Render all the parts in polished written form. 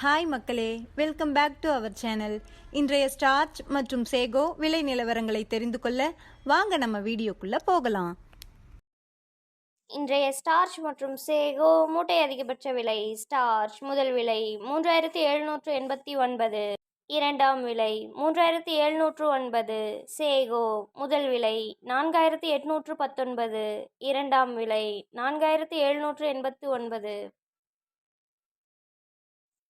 Hi மக்களே, welcome back to our channel. இன்றைய starch மற்றும் சேகோ விலை நிலவரங்களை தெரிந்து கொள்ள வாங்க நம்ம வீடியோக்குள்ள போகலாம். இன்றைய ஸ்டார்ச் மற்றும் சேகோ மூட்டை அதிகபட்ச விலை. ஸ்டார்ச் முதல் விலை 3789, இரண்டாம் விலை 3709. சேகோ முதல் விலை 4819, இரண்டாம் விலை 4789.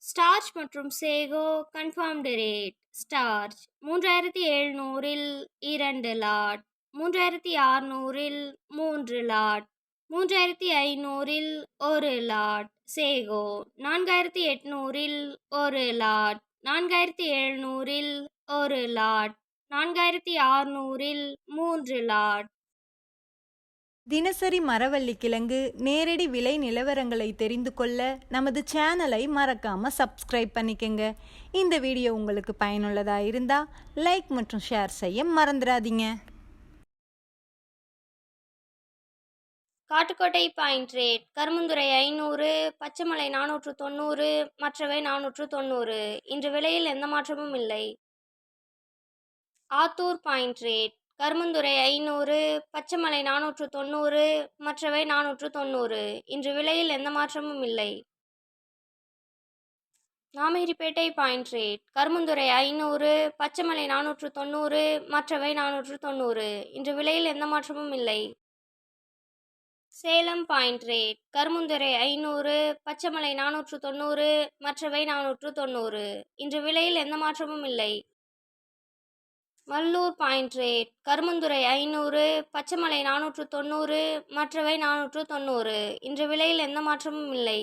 ஸ்டார்ச் மற்றும் சேகோ கன்ஃபார்ம்டு ரேட். ஸ்டார்ச் 3700-இல் 2 லாட், 3600-இல் 3 லாட், 3500-இல் 1 லாட். சேகோ 4800-இல் 1 லாட், 4700-இல் 1 லாட், 4600-இல் 3 லாட். தினசரி மரவள்ளி கிழங்கு நேரடி விலை நிலவரங்களை தெரிந்து கொள்ள நமது சேனலை மறக்காம சப்ஸ்கிரைப் பண்ணிக்கங்க. இந்த வீடியோ உங்களுக்கு பயனுள்ளதாக இருந்தால் லைக் மற்றும் ஷேர் செய்ய மறந்துடாதீங்க. Kattukottai point rate. கரும்புந்துறை 500, பச்சைமலை 490, மற்றவை 490. இன்று விலையில் எந்த மாற்றமும் இல்லை. Attur point rate. கரும்புந்துறை 500, பச்சைமலை 490, மற்றவை 490. இன்று விலையில் எந்த மாற்றமும் இல்லை. Namagiripettai point rate. கரும்புந்துறை 500, பச்சைமலை 490, மற்றவை 490. இன்று விலையில் எந்த மாற்றமும் இல்லை. Salem point rate. கரும்புந்துறை 500, பச்சைமலை 490, மற்றவை 490. இன்று விலையில் எந்த மாற்றமும் இல்லை. Mallur point rate. கரும்புந்துறை 500, பச்சைமலை 490, மற்றவை 490. இன்று விலையில் எந்த மாற்றமும் இல்லை.